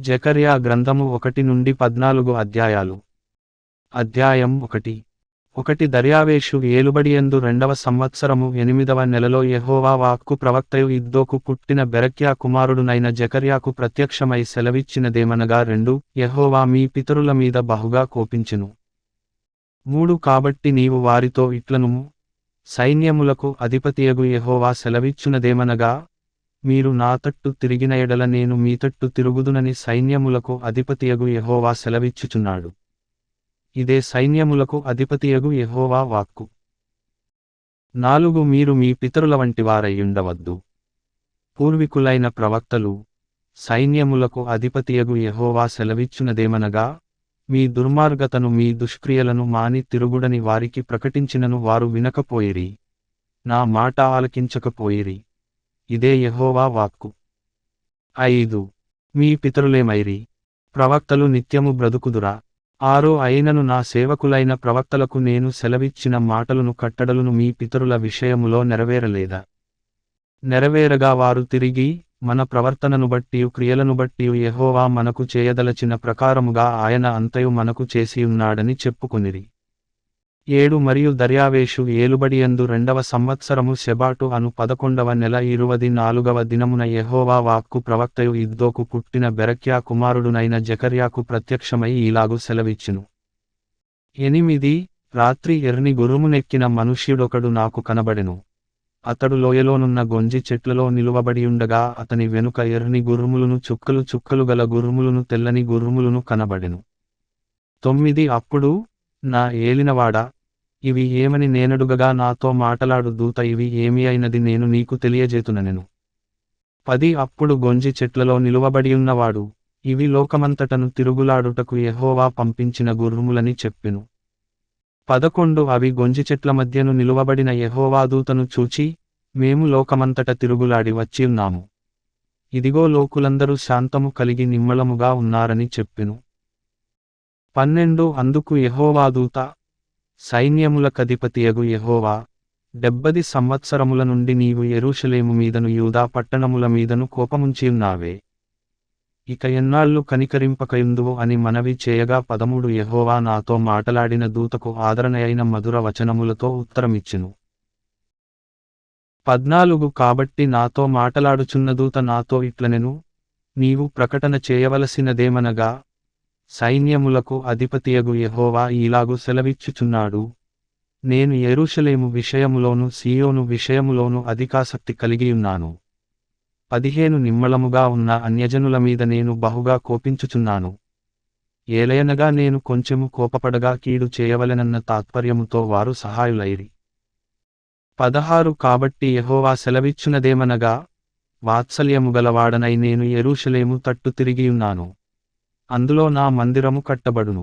జెకర్యా గ్రంథము 1 నుండి 14 అధ్యాయాలు. అధ్యాయం 1 దర్యావేషు ఏలుబడియందు 2వ సంవత్సరము 8వ నెలలో యెహోవా వాక్కు ప్రవక్తయు ఇద్దోకు పుట్టిన బెరక్యా కుమారుడునైన జెకర్యాకు ప్రత్యక్షమై సెలవిచ్చినదేమనగా 2 యెహోవా మీ పితరుల మీద బహుగా కోపించెను. 3 కాబట్టి నీవు వారితో ఇట్లనుము, సైన్యములకు అధిపతియగు యెహోవా సెలవిచ్చునదేమనగా, మీరు నా తట్టు తిరిగిన ఎడల నేను మీ తట్టు తిరుగుదునని సైన్యములకు అధిపతియగు యెహోవా సెలవిచ్చుచున్నాడు. ఇదే సైన్యములకు అధిపతియగు యెహోవా వాక్కు. 4 మీరు మీ పితరుల వంటి వారయ్యుండవద్దు. పూర్వికులైన ప్రవక్తలు, సైన్యములకు అధిపతియగు యెహోవా సెలవిచ్చునదేమనగా, మీ దుర్మార్గతను మీ దుష్క్రియలను మాని తిరుగుడని వారికి ప్రకటించినను వారు వినకపోయిరి, నా మాట ఆలకించకపోయిరి. ఇదే యెహోవా వాక్కు. 5 మీ పితరులేమైరి? ప్రవక్తలు నిత్యము బ్రతుకుదురా? 6 అయినను నా సేవకులైన ప్రవక్తలకు నేను సెలవిచ్చిన మాటలను కట్టడలను మీ పితరుల విషయములో నెరవేరలేదా? నెరవేరగా వారు తిరిగి, మన ప్రవర్తనను బట్టియు క్రియలను బట్టియు యెహోవా మనకు చేయదలచిన ప్రకారముగా ఆయన అంతయు మనకు చేసియున్నాడని చెప్పుకొనిరి. 7 మరియు దర్యావేషు ఏలుబడియందు 2వ సంవత్సరము శెబాటు అను 11వ నెల 24వ దినమున యెహోవా వాక్కు ప్రవక్తయు ఇద్దోకు పుట్టిన బెరక్యా కుమారుడునైన జెకర్యాకు ప్రత్యక్షమై ఈలాగు సెలవిచ్చెను. 8 రాత్రి ఎర్ని గుర్రమునెక్కిన మనుష్యుడొకడు నాకు కనబడెను. అతడు లోయలోనున్న గొంజి చెట్లలో నిలువబడియుండగా అతని వెనుక ఎర్ని గుర్రములును చుక్కలు చుక్కలు గల గుర్రములును తెల్లని గుర్రములును కనబడెను. 9 అప్పుడు, నా ఏలినవాడా, ఇవి ఏమని నేనడుగగా నాతో మాటలాడు దూత ఇవి ఏమి అయినది నేను నీకు తెలియజేతుననెను. 10 అప్పుడు గొంజి చెట్లలో నిలువబడియున్నవాడు, ఇవి లోకమంతటను తిరుగులాడుటకు యెహోవా పంపించిన గుర్రములని చెప్పెను. 11 అవి గొంజి చెట్ల మధ్యను నిలువబడిన యెహోవా దూతను చూచి, మేము లోకమంతట తిరుగులాడి వచ్చియున్నాము. ఇదిగో లోకులందరూ శాంతము కలిగి నిమ్మళముగా ఉన్నారని చెప్పెను. 12 అందుకు యెహోవా దూత, సైన్యములకధిపతియగు యెహోవా, 70 సంవత్సరముల నుండి నీవు యెరూషలేము మీదను యూదా పట్టణముల మీదను కోపముంచియున్నావే. ఇక ఎన్నాళ్ళు కనికరింపకయుందువు అని మనవి చేయగా 13 యెహోవా నాతో మాటలాడిన దూతకు ఆదరణయైన మధుర వచనములతో ఉత్తరమిచ్చెను. 14 కాబట్టి నాతో మాటలాడుచున్న దూత నాతో ఇట్లనెను, నీవు ప్రకటన చేయవలసినదేమనగా, సైన్యములకు అధిపతియగు యెహోవా ఈలాగు సెలవిచ్చుచున్నాడు, నేను యెరూషలేము విషయములోను సీయోను విషయములోను అధికాసక్తి కలిగియున్నాను. 15 నిమ్మళముగా ఉన్న అన్యజనుల మీద నేను బహుగా కోపించుచున్నాను. ఏలయనగా నేను కొంచెము కోపపడగా కీడు చేయవలెనన్న తాత్పర్యముతో వారు సహాయులైరి. 16 కాబట్టి యెహోవా సెలవిచ్చునదేమనగా, వాత్సల్యము గలవాడనై నేను యెరూషలేము తట్టు తిరిగియున్నాను. అందులో నా మందిరము కట్టబడును.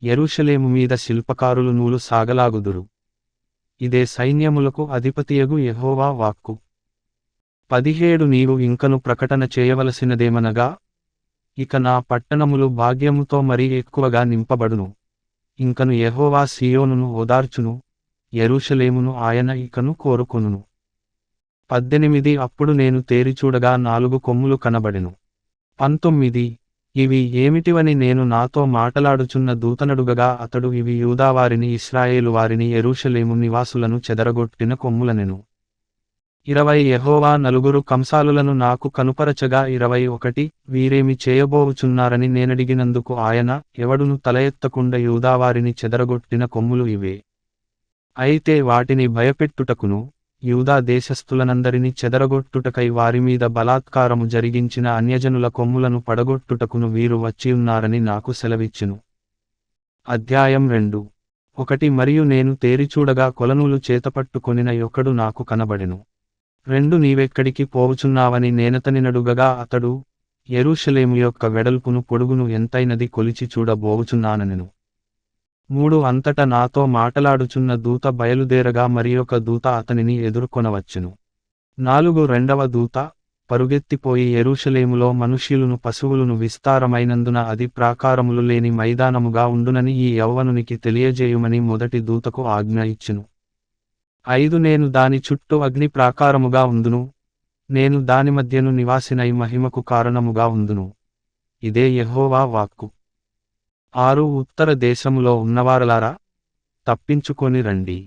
యెరూషలేము మీద శిల్పకారులు నూలు సాగలాగుదురు. ఇదే సైన్యములకు అధిపతియగు యెహోవా వాక్కు. 17 నీవు ఇంకను ప్రకటన చేయవలసినదేమనగా, ఇక నా పట్టణములు భాగ్యముతో మరీ ఎక్కువగా నింపబడును. ఇంకను యెహోవా సీయోనును ఓదార్చును, యెరూషలేమును ఆయన ఇకను కోరుకొనును. 18 అప్పుడు నేను తేరిచూడగా 4 కొమ్ములు కనబడెను. 19 ఇవి ఏమిటివని నేను నాతో మాటలాడుచున్న దూతనడుగగా అతడు ఇవి యూదావారిని ఇశ్రాయేలు వారిని యెరూషలేము నివాసులను చెదరగొట్టిన కొమ్ములనెను. 20 యెహోవా 4 కంసాలులను నాకు కనుపరచగా 21 వీరేమి చేయబోవుచున్నారని నేనడిగినందుకు ఆయన, ఎవడును తలయెత్తకుండ యూదావారిని చెదరగొట్టిన కొమ్ములు ఇవే. అయితే వాటిని భయపెట్టుటకును, యూదా దేశస్థులనందరిని చెదరగొట్టుటకై వారిమీద బలాత్కారము జరిగించిన అన్యజనుల కొమ్ములను పడగొట్టుటకును వీరు వచ్చియున్నారని నాకు సెలవిచ్చెను. అధ్యాయం 1 మరియు నేను తేరిచూడగా కొలనూలు చేతపట్టుకొనిన యొక్కడు నాకు కనబడెను. 2 నీవెక్కడికి పోవుచున్నావని నేనతనినడుగగా అతడు, యెరూషలేము యొక్క వెడల్పును పొడుగును ఎంతైనది కొలిచి చూడబోవుచున్నాననెను. 3 అంతట నాతో మాటలాడుచున్న దూత బయలుదేరగా మరియొక దూత అతనిని ఎదుర్కొనవచ్చెను. 4 రెండవ దూత, పరుగెత్తిపోయి యెరూషలేములో మనుష్యులును పశువులును విస్తారమైనందున అది ప్రాకారములు లేని మైదానముగా ఉండునని ఈ యవ్వనునికి తెలియజేయుమని మొదటి దూతకు ఆజ్ఞ ఇచ్చెను. 5 నేను దాని చుట్టూ అగ్ని ప్రాకారముగా ఉందును, నేను దాని మధ్యను నివాసినై మహిమకు కారణముగా ఉందును. ఇదే యెహోవా వాక్కు. 6 ఉత్తర దేశములో ఉన్నవారలారా, తప్పించుకొని రండి.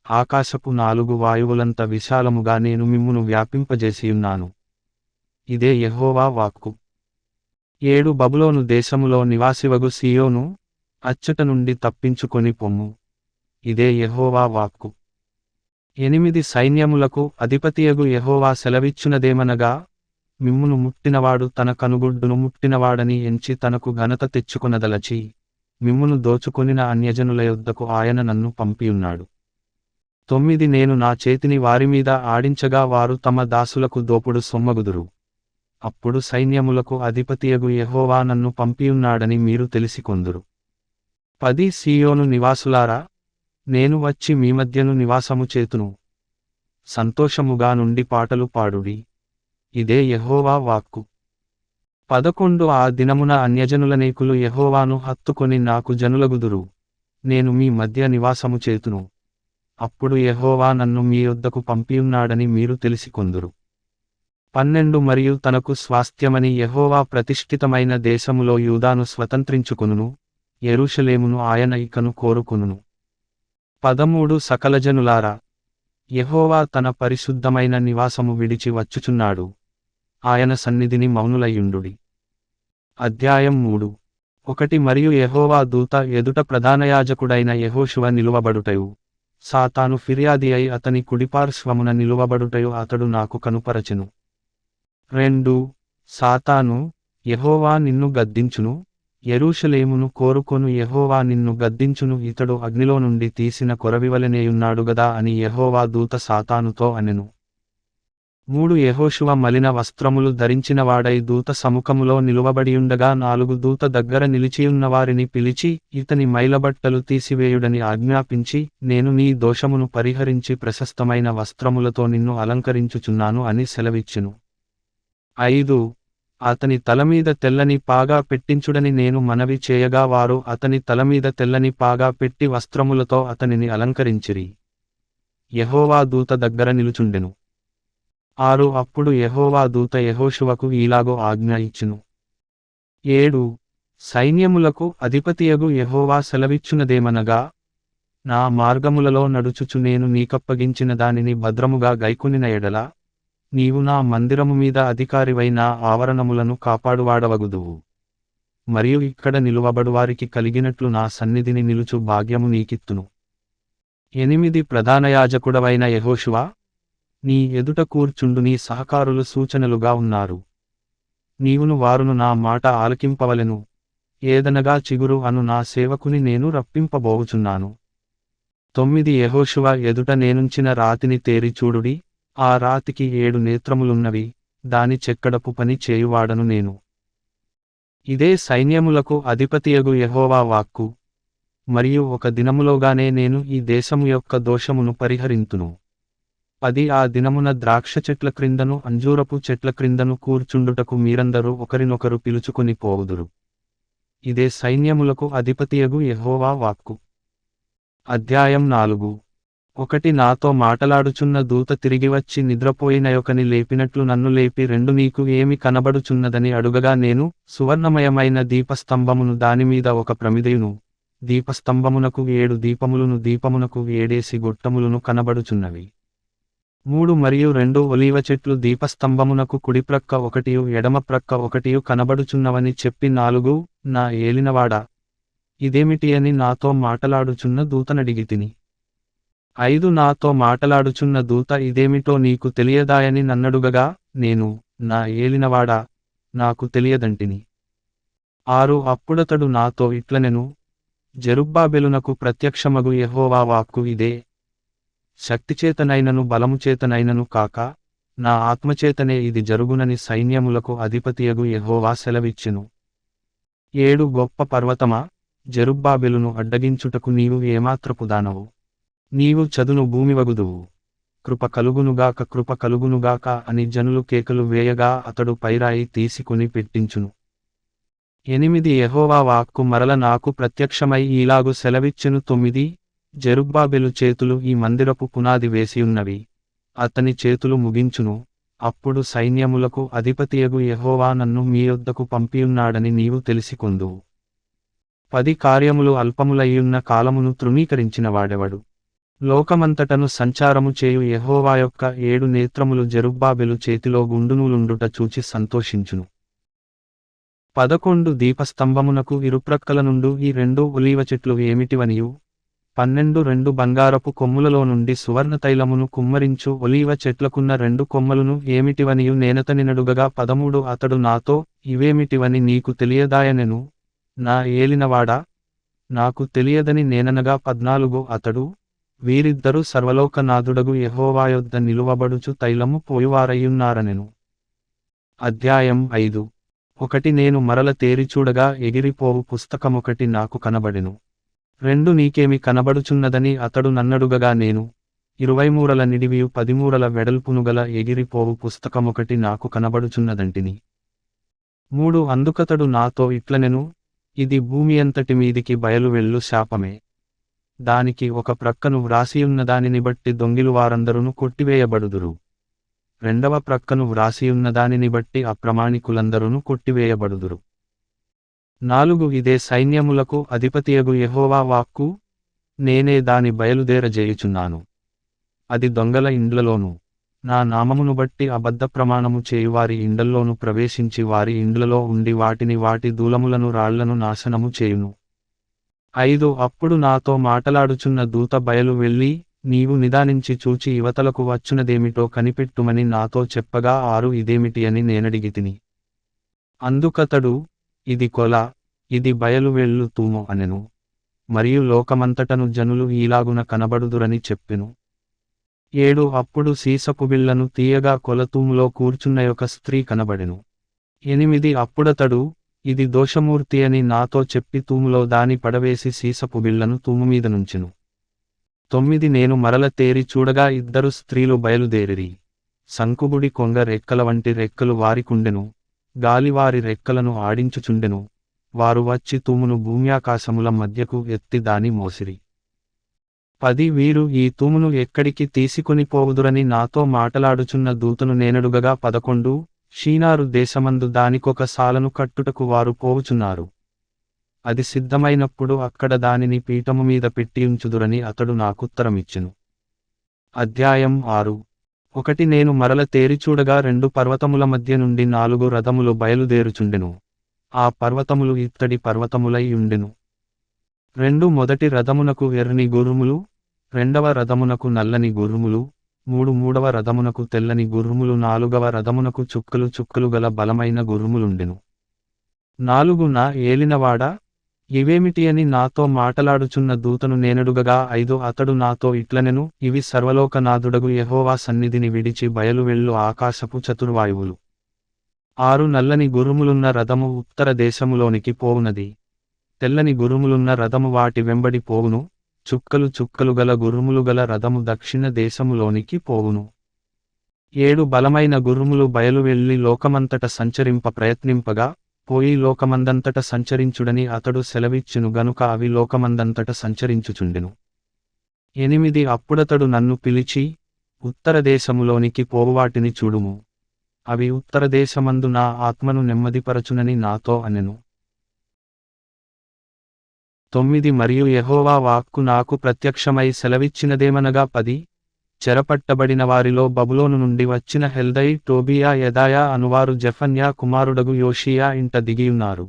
ఆకాశపు 4 వాయువులంత విశాలముగా నేను మిమ్మును వ్యాపింపజేసియున్నాను. ఇదే యెహోవా వాక్కు. 7 బబులోను దేశములో నివాసివగు సీయోను, అచ్చట నుండి తప్పించుకొని పొమ్ము. ఇదే యెహోవా వాక్కు. 8 సైన్యములకు అధిపతియగు యెహోవా సెలవిచ్చునదేమనగా, మిమ్మును ముట్టినవాడు తన కనుగుడ్డును ముట్టినవాడని ఎంచి తనకు ఘనత తెచ్చుకొనదలచి, మిమ్మును దోచుకొనిన అన్యజనుల యొద్దకు ఆయన నన్ను పంపియున్నాడు. 9 నేను నా చేతిని వారిమీద ఆడించగా వారు తమ దాసులకు దోపుడు సొమ్మగుదురు. అప్పుడు సైన్యములకు అధిపతియగు యెహోవా నన్ను పంపియున్నాడని మీరు తెలిసికొందురు. 10 సీయోను నివాసులారా, నేను వచ్చి మీ మధ్యను నివాసము చేతును. సంతోషముగా నుండి పాటలు పాడుడి. ఇదే యెహోవా వాక్కు. 11 ఆ దినమున అన్యజనులనేకులు యెహోవాను హత్తుకొని నాకు జనులగుదురు. నేను మీ మధ్య నివాసము చేతును. అప్పుడు యెహోవా నన్ను మీ యొద్దకు పంపియున్నాడని మీరు తెలిసికొందురు. 12 మరియు తనకు స్వాస్థ్యమని యెహోవా ప్రతిష్ఠితమైన దేశములో యూదాను స్వతంత్రించుకొనును, యెరూషలేమును ఆయన ఇకను కోరుకొనును. 13 సకల జనులారా, యెహోవా తన పరిశుద్ధమైన నివాసము విడిచి వచ్చుచున్నాడు. ఆయన సన్నిధిని మౌనులయ్యుండుడి. అధ్యాయం 3. 1 మరియు యెహోవా దూత ఎదుట ప్రధానయాజకుడైన యెహోషువ నిలువబడుటయు, సాతాను ఫిర్యాది అయి అతని కుడిపార్శ్వమున నిలువబడుటయు అతడు నాకు కనుపరచెను. 2 సాతాను, యెహోవా నిన్ను గద్దించును, యెరూషలేమును కోరుకొను యెహోవా నిన్ను గద్దించును, ఇతడు అగ్నిలో నుండి తీసిన కొరవివలెనేయున్నాడు గదా అని యెహోవా దూత సాతానుతో అనెను. 3 యెహోషువ మలిన వస్త్రములు ధరించినవాడై దూత సముఖములో నిలువబడియుండగా 4 దూత దగ్గర నిలిచియున్నవారిని పిలిచి, ఇతని మైలబట్టలు తీసివేయుడని ఆజ్ఞాపించి, నేను నీ దోషమును పరిహరించి ప్రశస్తమైన వస్త్రములతో నిన్ను అలంకరించుచున్నాను అని సెలవిచ్చెను. 5 అతని తలమీద తెల్లని పాగా పెట్టించుడని నేను మనవి చేయగా వారు అతని తలమీద తెల్లని పాగా పెట్టి వస్త్రములతో అతనిని అలంకరించిరి. యెహోవా దూత దగ్గర నిలుచుండెను. 6 అప్పుడు యెహోవా దూత యెహోషువకు ఈలాగో ఆజ్ఞ ఇచ్చెను. 7 సైన్యములకు అధిపతియగు యెహోవా సెలవిచ్చునదేమనగా, నా మార్గములలో నడుచుచు నేను నీకప్పగించిన దానిని భద్రముగా గైకొనిన ఎడల, నీవు నా మందిరము మీద అధికారివై నా ఆవరణములను కాపాడువాడవగుదువు. మరియు ఇక్కడ నిలువబడువారికి కలిగినట్లు నా సన్నిధిని నిలుచు భాగ్యము నీకిత్తును. 8 ప్రధానయాజకుడవైన యెహోషువ, నీ ఎదుట కూర్చుండు నీ సహకారులు సూచనలుగా ఉన్నారు. నీవును వారును నా మాట ఆలకింపవలెను, ఏదనగా చిగురు అను నా సేవకుని నేను రప్పింపబోవుచున్నాను. 9 యెహోషువ ఎదుట నేనుంచిన రాతిని తేరి చూడుడి, ఆ రాతికి 7 నేత్రములున్నవి, దాని చెక్కడపు పని చేయువాడను నేను. ఇదే సైన్యములకు అధిపతియగు యెహోవా వాక్కు. మరియు ఒక దినములోగానే నేను ఈ దేశము యొక్క దోషమును పరిహరింతును. 10 ఆ దినమున ద్రాక్ష చెట్ల క్రిందను అంజూరపు చెట్ల క్రిందను కూర్చుండుటకు మీరందరూ ఒకరినొకరు పిలుచుకొని పోవుదురు. ఇదే సైన్యములకు అధిపతియగు యెహోవా వాక్కు. అధ్యాయం 4. 1 నాతో మాటలాడుచున్న దూత తిరిగి వచ్చి నిద్రపోయినయొకని లేపినట్లు నన్ను లేపి 2 నీకు ఏమి కనబడుచున్నదని అడుగగా నేను, సువర్ణమయమైన దీపస్తంభమును దానిమీద ఒక ప్రమిదయును, దీపస్తంభమునకు 7 దీపములును దీపమునకు 7 గొట్టములును కనబడుచున్నవి. 3 మరియు 2 ఒలీవ చెట్లు దీపస్తంభమునకు కుడిప్రక్క ఒకటియు ఎడమప్రక్క ఒకటియు కనబడుచున్నవని చెప్పి 4 నా ఏలినవాడా, ఇదేమిటి అని నాతో మాటలాడుచున్న దూతనడిగితిని. 5 నాతో మాటలాడుచున్న దూత ఇదేమిటో నీకు తెలియదాయని నన్నడుగగా, నేను, నా ఏలినవాడా, నాకు తెలియదంటిని. 6 అప్పుడతడు నాతో ఇట్లనెను, జెరుబ్బాబెలునకు ప్రత్యక్షమగు యెహోవా వాక్కు ఇదే, శక్తిచేతనైనను బలముచేతనైనను కాక, నా ఆత్మచేతనే ఇది జరుగునని సైన్యములకు అధిపతియగు యెహోవా సెలవిచ్చెను. 7 గొప్ప పర్వతమా, జెరుబ్బాబెలును అడ్డగించుటకు నీవు ఏమాత్రపు దానవు. నీవు చదును భూమివగుదువు. కృప కలుగునుగాక అని జనులు కేకలు వేయగా అతడు పైరాయి తీసుకుని పెట్టించును. 8 యెహోవా వాక్కు మరల నాకు ప్రత్యక్షమై ఈలాగు సెలవిచ్చెను. 9 జెరుబ్బాబెలు చేతులు ఈ మందిరపు పునాది వేసియున్నవి. అతని చేతులు ముగించును, అప్పుడు సైన్యములకు అధిపతియగు యెహోవా నన్ను మీ యొద్దకు పంపియున్నాడని నీవు తెలిసికొందువు. 10 కార్యములు అల్పములయ్యున్న కాలమును తృణీకరించిన వాడెవడు? లోకమంతటను సంచారము చేయు యెహోవా యొక్క 7 నేత్రములు జెరుబ్బాబెలు చేతిలో గుండునూలుండుట చూచి సంతోషించును. 11 దీపస్తంభమునకు ఇరుప్రక్కల నుండు ఈ 2 ఒలీవ చెట్లు ఏమిటివనియు, 12 బంగారపు కొమ్ములలో నుండి సువర్ణతైలమును కుమ్మరించు ఒలీవ చెట్లకున్న 2 కొమ్మలును ఏమిటివనియు నేనతనినడుగగా 13 అతడు నాతో, ఇవేమిటివని నీకు తెలియదాయనెను, నా ఏలినవాడా, నాకు తెలియదని నేననగా 14 అతడు, వీరిద్దరూ సర్వలోకనాథుడగు యెహోవా యొద్ద నిలువబడుచు తైలము పోయువారయ్యున్నారనెను. అధ్యాయం 5. 1 నేను మరల తేరిచూడగా ఎగిరిపోవు పుస్తకమొకటి నాకు కనబడెను. 2 నీకేమి కనబడుచున్నదని అతడు నన్నడుగగా నేను, 20 మూరల నిడివియు 10 మూరల వెడల్పునుగల ఎగిరిపోవు పుస్తకమొకటి నాకు కనబడుచున్నదంటిని. 3 అందుకతడు నాతో ఇట్లనెను, ఇది భూమి అంతటి మీదికి బయలువెళ్ళు శాపమే. దానికి ఒక ప్రక్కను వ్రాసియున్న దానిని బట్టి దొంగిలువారందరును కొట్టివేయబడుదురు. 2వ ప్రక్కను వ్రాసియున్న దానిని బట్టి అప్రమాణికులందరును కొట్టివేయబడుదురు. 4 ఇదే సైన్యములకు అధిపతియగు యెహోవా వాక్కు, నేనే దాని బయలుదేరజేయుచున్నాను. అది దొంగల ఇండ్లలోను, నా నామమును బట్టి అబద్ధ ప్రమాణము చేయువారి ఇండ్లలోను ప్రవేశించి వారి ఇండ్లలో ఉండి వాటి దూలములను రాళ్లను నాశనము చేయును. 5 అప్పుడు నాతో మాటలాడుచున్న దూత బయలు వెళ్ళి, నీవు నిదానించి చూచి ఇవతలకు వచ్చునదేమిటో కనిపెట్టుమని నాతో చెప్పగా 6 ఇదేమిటి అని నేనడిగితిని. అందుకతడు, ఇది కొల, ఇది బయలువెళ్ళు తూము అనెను. మరియు లోకమంతటను జనులు ఈలాగున కనబడుదురని చెప్పెను. 7 అప్పుడు సీసపు బిళ్ళను తీయగా కొలతూములో కూర్చున్నయొక స్త్రీ కనబడెను. 8 అప్పుడతడు, ఇది దోషమూర్తి అని నాతో చెప్పి తూములో దాని పడవేసి సీసపు బిళ్ళను తూముమీద నుంచెను. 9 నేను మరల తేరి చూడగా 2 స్త్రీలు బయలుదేరిరి. సంకుబుడి కొంగ రెక్కల వంటి రెక్కలు వారికుండెను, గాలి వారి రెక్కలను ఆడించుచుండెను. వారు వచ్చి తూమును భూమ్యాకాశముల మధ్యకు ఎత్తి దాని మోసిరి. 10 వీరు ఈ తూమును ఎక్కడికి తీసుకొని పోవుదురని నాతో మాటలాడుచున్న దూతను నేనడుగగా 11 షీనారు దేశమందు దానికొక సాలను కట్టుటకు వారు పోవుచున్నారు. అది సిద్ధమైనప్పుడు అక్కడ దానిని పీఠము మీద పెట్టియుంచుదురని అతడు నాకుత్తరమిచ్చెను. అధ్యాయం 6. 1 నేను మరల తేరిచూడగా 2 పర్వతముల మధ్య నుండి 4 రథములు బయలుదేరుచుండెను. ఆ పర్వతములు ఇత్తడి పర్వతములై ఉండెను. 2 మొదటి రథమునకు ఎర్రని గుర్రములు, 2వ రథమునకు నల్లని గుర్రములు, 3 మూడవ రథమునకు తెల్లని గుర్రములు, 4వ రథమునకు చుక్కలు చుక్కలు గల బలమైన గుర్రములుండెను. 4 నా ఏలినవాడా, ఇవేమిటి అని నాతో మాటలాడుచున్న దూతను నేనడుగగా 5 అతడు నాతో ఇట్లనెను, ఇవి సర్వలోకనాథుడగు యెహోవా సన్నిధిని విడిచి బయలువెళ్ళు ఆకాశపు చతుర్వాయువులు. 6 నల్లని గుర్రములున్న రథము ఉత్తర దేశములోనికి పోవునది. తెల్లని గుర్రములున్న రథము వాటి వెంబడి పోవును. చుక్కలు చుక్కలు గల గుర్రములు గల రథము దక్షిణ దేశములోనికి పోవును. 7 బలమైన గుర్రములు బయలువెళ్ళి లోకమంతట సంచరింప ప్రయత్నింపగా, పోయి లోకమందంతట సంచరించుడని అతడు సెలవిచ్చెను గనుక అవి లోకమందంతట సంచరించుచుండెను. 8 అప్పుడతడు నన్ను పిలిచి, ఉత్తర దేశములోనికి పోవువాటిని చూడుము, అవి ఉత్తర దేశమందు నా ఆత్మను నెమ్మదిపరచునని నాతో అనెను. 9 మరియు యెహోవా వాక్కు నాకు ప్రత్యక్షమై సెలవిచ్చినదేమనగా 10 చెరపట్టబడిన వారిలో బబులోను నుండి వచ్చిన హెల్దై, టోబియా, యెదాయా అనువారు జెఫన్యా కుమారుడగు యోషియా ఇంట దిగియున్నారు.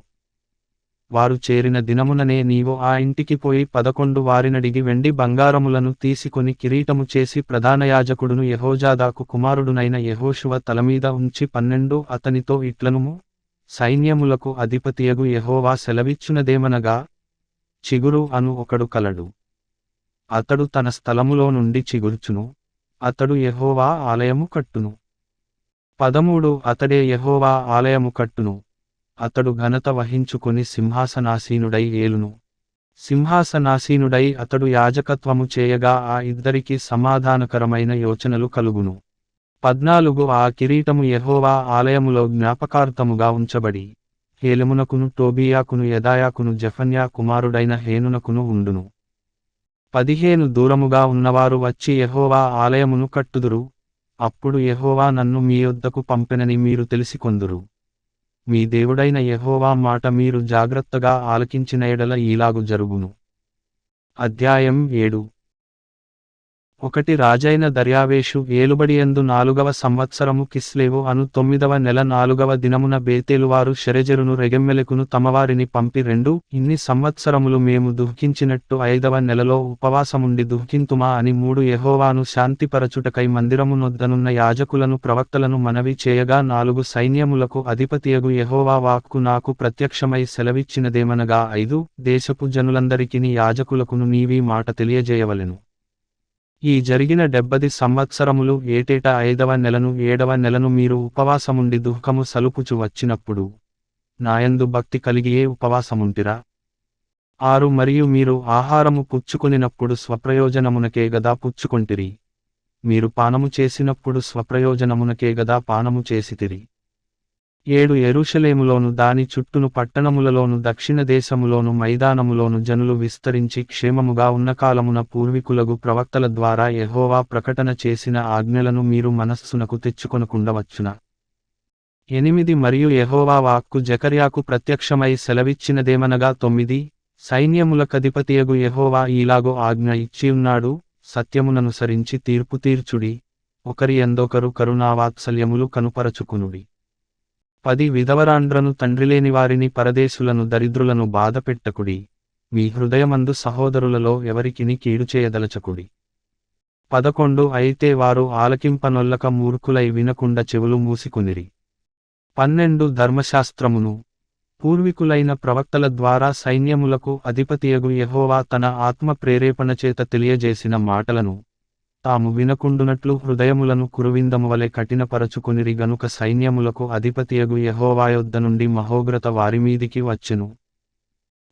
వారు చేరిన దినముననే నీవు ఆ ఇంటికి పోయి 11 వారినడిగి వెండి బంగారములను తీసుకొని కిరీటము చేసి ప్రధాన యాజకుడును యెహోజాదాకు కుమారుడునైన యెహోషువ తలమీద ఉంచి 12 అతనితో ఇట్లనుము, సైన్యములకు అధిపతియగు యెహోవా సెలవిచ్చునదేమనగా, చిగురు అను ఒకడు కలడు. అతడు తన స్థలములో నుండి చిగుర్చును. అతడు యెహోవా ఆలయము కట్టును. 13 అతడే యెహోవా ఆలయము కట్టును. అతడు ఘనత వహించుకొని సింహాసనాసీనుడై ఏలును. సింహాసనాసీనుడై అతడు యాజకత్వము చేయగా ఆ ఇద్దరికి సమాధానకరమైన యోచనలు కలుగును. 14 ఆ కిరీటము యెహోవా ఆలయములో జ్ఞాపకార్థముగా ఉంచబడి, హేలెమునకును టోబియాకును యెదాయాకును జెఫన్యా కుమారుడైన హేనునకును ఉండును. 15 దూరముగా ఉన్నవారు వచ్చి యెహోవా ఆలయమును కట్టుదురు. అప్పుడు యెహోవా నన్ను మీ యొద్దకు పంపెనని మీరు తెలిసికొందురు. మీ దేవుడైన యెహోవా మాట మీరు జాగ్రత్తగా ఆలకించిన ఎడల ఈలాగు జరుగును. అధ్యాయం 7. ఒకటి రాజైన దర్యావేషు ఏలుబడియందు 4వ సంవత్సరము కిస్లేవు అను 9వ నెల 4వ దినమున బేతేలువారు షెరెజెరును రెగెమ్మెలెకును తమవారిని పంపి ఇన్ని సంవత్సరములు మేము దుఃఖించినట్టు 5వ నెలలో ఉపవాసముండి దుఃఖింతుమా అని యెహోవాను శాంతిపరచుటకై మందిరమునొద్దనున్న యాజకులను ప్రవక్తలను మనవి చేయగా 4 సైన్యములకు అధిపతియగు యెహోవా వాక్కు నాకు ప్రత్యక్షమై సెలవిచ్చినదేమనగా 5 దేశపు జనులందరికిని యాజకులకును నీవీ మాట తెలియజేయవలెను. ఈ జరిగిన 70 సంవత్సరములు ఏటేటా 5వ నెలను 7వ నెలను మీరు ఉపవాసముండి దుఃఖము సలుపుచు వచ్చినప్పుడు నాయందు భక్తి కలిగియే ఉపవాసముంటిరా? 6 మరియు మీరు ఆహారము పుచ్చుకొనినప్పుడు స్వప్రయోజనమునకే గదా పుచ్చుకొంటిరి. మీరు పానము చేసినప్పుడు స్వప్రయోజనమునకే గదా పానము చేసితిరి. 7 యెరూషలేములోను దాని చుట్టూను పట్టణములలోను దక్షిణ దేశములోను మైదానములోను జనులు విస్తరించి క్షేమముగా ఉన్న కాలమున పూర్వీకులగు ప్రవక్తల ద్వారా యెహోవా ప్రకటన చేసిన ఆజ్ఞలను మీరు మనస్సునకు తెచ్చుకొనకుండవచ్చునా? 8 మరియు యెహోవా వాక్కు జెకర్యాకు ప్రత్యక్షమై సెలవిచ్చినదేమనగా 9 సైన్యములకధిపతియగు యెహోవా ఈలాగో ఆజ్ఞ ఇచ్చియున్నాడు, సత్యముననుసరించి తీర్పు తీర్చుడి, ఒకరి యందొకరు కరుణావాత్సల్యములు కనుపరచుకునుడి. 10 విధవరాండ్రను తండ్రిలేని వారిని పరదేశులను దరిద్రులను బాధపెట్టకుడి, మీ హృదయమందు సహోదరులలో ఎవరికిని కీడు చేయదలచకుడి. 11 అయితే వారు ఆలకింపనొల్లక మూర్ఖులై వినకుండా చెవులు మూసికొనిరి. 12 ధర్మశాస్త్రమును పూర్వీకులైన ప్రవక్తల ద్వారా సైన్యములకు అధిపతియగు యెహోవా తన ఆత్మ ప్రేరేపణ చేత తెలియజేసిన మాటలను తాము వినకుండునట్లు హృదయములను కురువిందమువలె కఠినపరచుకొనిరి గనుక సైన్యములకు అధిపతియగు యెహోవా యొద్ద నుండి మహోగ్రత వారిమీదికి వచ్చెను.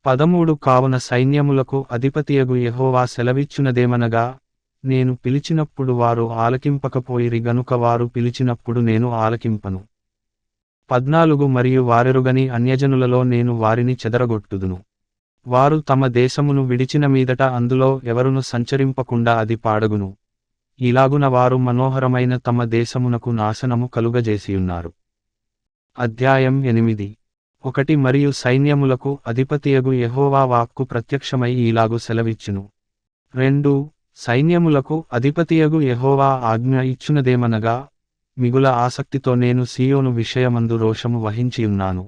13 కావున సైన్యములకు అధిపతియగు యెహోవా సెలవిచ్చునదేమనగా, నేను పిలిచినప్పుడు వారు ఆలకింపకపోయిరి గనుక వారు పిలిచినప్పుడు నేను ఆలకింపను. 14 మరియు వారెరుగని అన్యజనులలో నేను వారిని చెదరగొట్టుదును. వారు తమ దేశమును విడిచిన మీదట అందులో ఎవరును సంచరింపకుండా అది పాడగును. ఇలాగున వారు మనోహరమైన తమ దేశమునకు నాశనము కలుగజేసియున్నారు. అధ్యాయం 8. 1 మరియు సైన్యములకు అధిపతియగు యెహోవా వాక్కు ప్రత్యక్షమై ఈలాగు సెలవిచ్చును. 2 సైన్యములకు అధిపతియగు యెహోవా ఆజ్ఞ ఇచ్చునదేమనగా, మిగుల ఆసక్తితో నేను సీయోను విషయమందు రోషము వహించియున్నాను.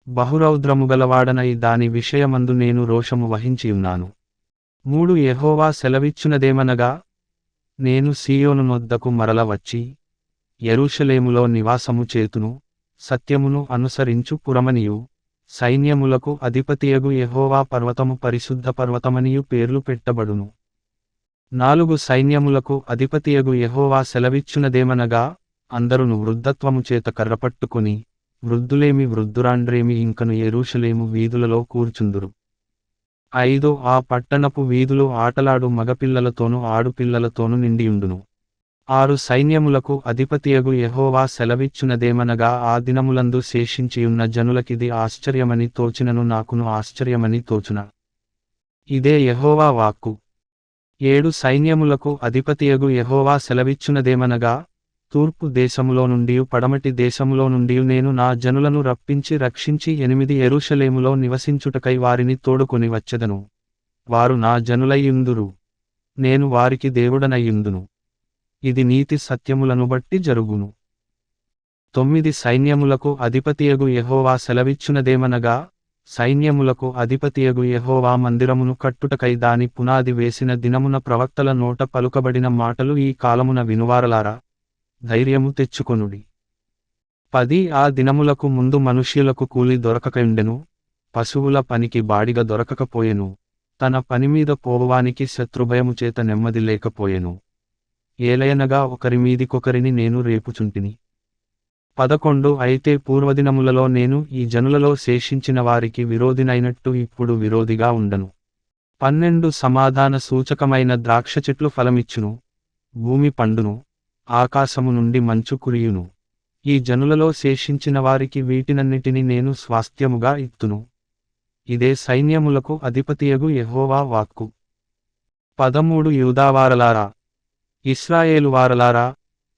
బహురౌద్రముగలవాడనై దాని విషయమందు నేను రోషము వహించియున్నాను. 3 యెహోవా సెలవిచ్చునదేమనగా, నేను సీయోను నొద్దకు మరల వచ్చి యెరూషలేములో నివాసము చేతును, సత్యమును అనుసరించు పురమనియు, సైన్యములకు అధిపతియగు యెహోవా పర్వతము పరిశుద్ధ పర్వతమనియు పేర్లు పెట్టబడును. 4 సైన్యములకు అధిపతియగు యెహోవా సెలవిచ్చునదేమనగా, అందరును వృద్ధత్వము చేత కర్రపట్టుకొని వృద్ధులేమి వృద్ధురాండ్రేమి ఇంకను యెరూషలేము వీధులలో కూర్చుందురు. 5 ఆ పట్టణపు వీధులు ఆటలాడు మగపిల్లలతోనూ ఆడుపిల్లలతోనూ నిండియుండును. 6 సైన్యములకు అధిపతియగు యెహోవా సెలవిచ్చునదేమనగా, ఆ దినములందు శేషించియున్న జనులకిది ఆశ్చర్యమని తోచినను నాకును ఆశ్చర్యమని తోచున. ఇదే యెహోవా వాక్కు. 7 సైన్యములకు అధిపతియగు యెహోవా సెలవిచ్చునదేమనగా, తూర్పు దేశములో నుండియు పడమటి దేశములో నుండియు నేను నా జనులను రప్పించి రక్షించి 8 యెరూషలేములో నివసించుటకై వారిని తోడుకొని వచ్చెదను. వారు నా జనులయ్యుందురు, నేను వారికి దేవుడనయ్యుందును. ఇది నీతి సత్యములను బట్టి జరుగును. 9 సైన్యములకు అధిపతియగు యెహోవా సెలవిచ్చునదేమనగా, సైన్యములకు అధిపతియగు యెహోవా మందిరమును కట్టుటకై దాని పునాది వేసిన దినమున ప్రవక్తల నోట పలుకబడిన మాటలు ఈ కాలమున వినువారలారా, ధైర్యము తెచ్చుకొనుడి. 10 ఆ దినములకు ముందు మనుష్యులకు కూలి దొరకకయుండెను, పశువుల పనికి బాడిగ దొరకకపోయెను, తన పనిమీద పోవువానికి శత్రుభయము చేత నెమ్మది లేకపోయెను. ఏలయనగా ఒకరిమీదికొకరిని నేను రేపుచుంటిని. 11 అయితే పూర్వదినములలో నేను ఈ జనులలో శేషించిన వారికి విరోధినైనట్టు ఇప్పుడు విరోధిగా ఉండను. 12 సమాధాన సూచకమైన ద్రాక్ష చెట్లు ఫలమిచ్చును, భూమి పండును, ఆకాశము నుండి మంచు కురియును. ఈ జనులలో శేషించిన వారికి వీటినన్నిటిని నేను స్వాస్థ్యముగా ఇత్తును. ఇదే సైన్యములకు అధిపతియగు యెహోవా వాక్కు. 13 యూదావారలారా, ఇశ్రాయేలు వారలారా,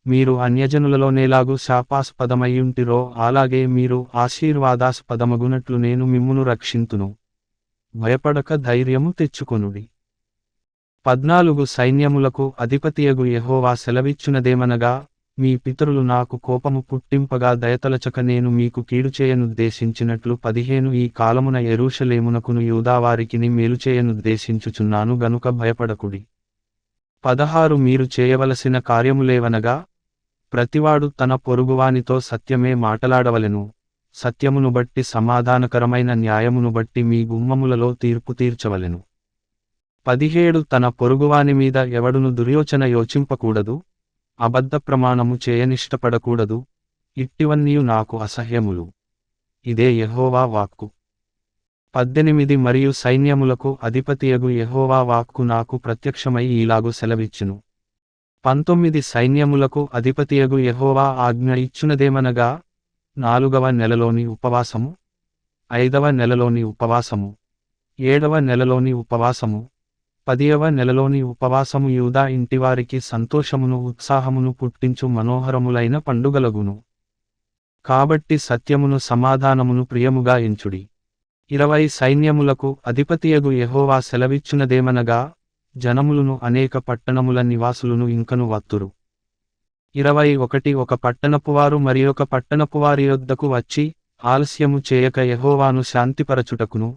మీరు అన్యజనులలోనేలాగు శాపాస్పదమయ్యుంటిరో అలాగే మీరు ఆశీర్వాదాస్పదమగునట్లు నేను మిమ్మును రక్షింతును. భయపడక ధైర్యము తెచ్చుకొనుడి. 14 సైన్యములకు అధిపతియగు యెహోవా సెలవిచ్చునదేమనగా, మీ పితరులు నాకు కోపము పుట్టింపగా దయతలచక నేను మీకు కీడుచేయనుద్దేశించినట్లు 15 ఈ కాలమున యెరూషలేమునకును యూదావారికిని మేలుచేయనుద్దేశించుచున్నాను గనుక భయపడకుడి. 16 మీరు చేయవలసిన కార్యములేవనగా, ప్రతివాడు తన పొరుగువానితో సత్యమే మాటలాడవలెను, సత్యమును బట్టి సమాధానకరమైన న్యాయమును బట్టి మీ గుమ్మములలో తీర్పు తీర్చవలెను. 17 తన పొరుగువాని మీద ఎవడును దుర్యోచన యోచింపకూడదు, అబద్ధ ప్రమాణము చేయనిష్టపడకూడదు, ఇట్టివన్నీయు నాకు అసహ్యములు. ఇదే యెహోవా వాక్కు. 18 మరియు సైన్యములకు అధిపతియగు యెహోవా వాక్కు నాకు ప్రత్యక్షమై ఈలాగు సెలవిచ్చును. 19 సైన్యములకు అధిపతియగు యెహోవా ఆజ్ఞ ఇచ్చునదేమనగా, 4వ నెలలోని ఉపవాసము, 5వ నెలలోని ఉపవాసము, 7వ నెలలోని ఉపవాసము, 10వ నెలలోని ఉపవాసము యూదా ఇంటివారికి సంతోషమును ఉత్సాహమును పుట్టించు మనోహరములైన పండుగలగును. కాబట్టి సత్యమును సమాధానమును ప్రియముగా ఎంచుడి. 20 సైన్యములకు అధిపతియగు యెహోవా సెలవిచ్చునదేమనగా, జనములును అనేక పట్టణముల నివాసులును ఇంకను వత్తురు. 21 ఒక పట్టణపువారు మరియొక పట్టణపువారి యొద్దకు వచ్చి, ఆలస్యము చేయక యెహోవాను శాంతిపరచుటకును,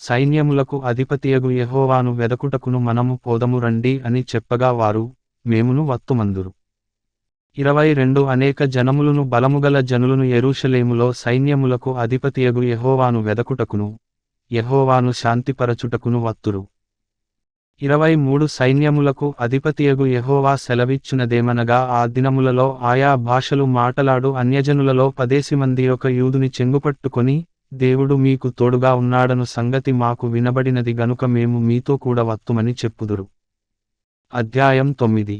సైన్యములకు అధిపతియగు యెహోవాను వెదకుటకును మనము పోదము రండి అని చెప్పగా వారు, మేమును వత్తుమందురు. 22 అనేక జనములును బలముగల జనులను యెరూషలేములో సైన్యములకు అధిపతియగు యెహోవాను వెదకుటకును, యెహోవాను శాంతిపరచుటకును వత్తురు. 23 సైన్యములకు అధిపతియగు యెహోవా సెలవిచ్చునదేమనగా, ఆ దినములలో ఆయా భాషలు మాటలాడు అన్యజనులలో 10 మంది ఒక యూదుని చెంగుపట్టుకొని, దేవుడు మీకు తోడుగా ఉన్నాడను సంగతి మాకు వినబడినది గనుక మేము మీతో కూడా వత్తుమని చెప్పుదురు. అధ్యాయం 9.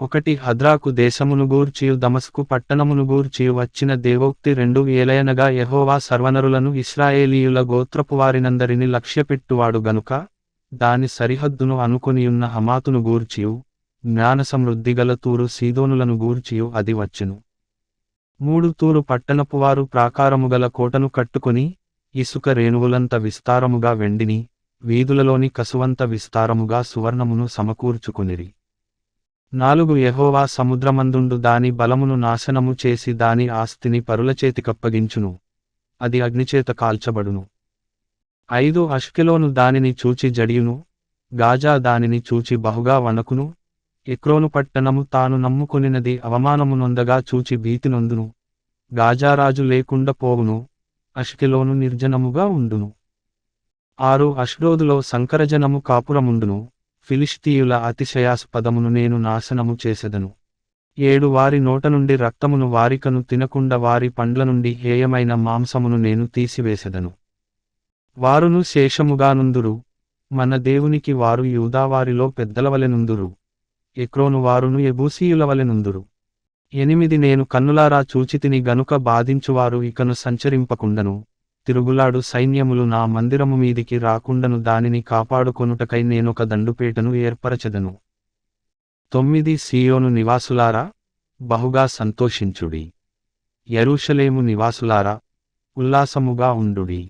1 హద్రాకు దేశమును గూర్చియు దమస్కు పట్టణమును గూర్చియు వచ్చిన దేవోక్తి 2 ఏలయనగా యెహోవా సర్వనరులను ఇశ్రాయేలీయుల గోత్రపు వారినందరిని లక్ష్యపెట్టువాడు గనుక, దాని సరిహద్దును అనుకొనియున్న హమాతును గూర్చియు, జ్ఞానసమృద్ధిగల తూరు సీదోనులను గూర్చియు అది వచ్చెను. 3 తూరు పట్టణపువారు ప్రాకారముగల కోటను కట్టుకొని, ఇసుక రేణువులంత విస్తారముగా వెండిని, వీధులలోని కసువంత విస్తారముగా సువర్ణమును సమకూర్చుకొనిరి. 4 యెహోవా సముద్రమందుండు దాని బలమును నాశనము చేసి దాని ఆస్తిని పరులచేతికప్పగించును, అది అగ్నిచేత కాల్చబడును. 5 అష్కెలోను దానిని చూచి జడియును, గాజా దానిని చూచి బహుగా వణకును, ఎక్రోను పట్టణము తాను నమ్ముకొనినది అవమానమునొందగా చూచి భీతినొందును, గాజారాజు లేకుండా పోవును, అష్కెలోను నిర్జనముగా ఉండును. 6 అష్డోదులో సంకరజనము కాపురముండును, ఫిలిష్తీయుల అతిశయాస్పదమును నేను నాశనము చేసెదను. 7 వారి నోట నుండి రక్తమును వారికను తినకుండా వారి పండ్ల నుండి హేయమైన మాంసమును నేను తీసివేసెదను. వారును శేషముగానుందురు, మన దేవునికి వారు యూదావారిలో పెద్దలవలెనుందురు, ఎక్రోను వారును యెబూసీయులవలెనుందురు. 8 నేను కన్నులారా చూచితిని గనుక బాధించువారు ఇకను సంచరింపకుండను, తిరుగులాడు సైన్యములు నా మందిరము మీదికి రాకుండను దానిని కాపాడుకొనుటకై నేనొక దండుపేటను ఏర్పరచెదను. 9 సీయోను నివాసులారా, బహుగా సంతోషించుడి. యెరూషలేము నివాసులారా, ఉల్లాసముగా ఉండుడి.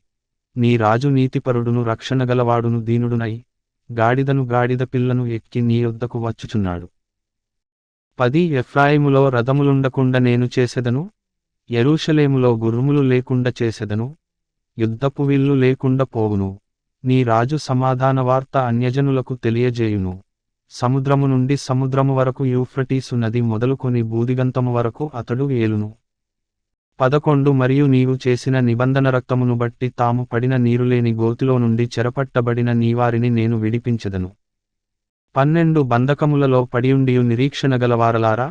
నీ రాజు నీతిపరుడును రక్షణగలవాడును దీనుడునై, గాడిద పిల్లను ఎక్కి నీ యొద్దకు వచ్చుచున్నాడు. 10 ఎఫ్రాయిములో రథములుండకుండా నేను చేసెదను, యెరూషలేములో గుర్రములు లేకుండా చేసెదను, యుద్ధపు విల్లు లేకుండా పోవును. నీ రాజు సమాధాన వార్త అన్యజనులకు తెలియజేయును. సముద్రము నుండి సముద్రము వరకు యూఫ్రటీసు నది మొదలుకొని బూదిగంతము వరకు అతడు ఏలును. 11 మరియు నీవు చేసిన నిబంధన రక్తమును బట్టి తాము పడిన నీరులేని గోతిలో నుండి చెరపట్టబడిన నీవారిని నేను విడిపించెదను. 12 బంధకములలో పడియుండియు నిరీక్షణగలవారలారా,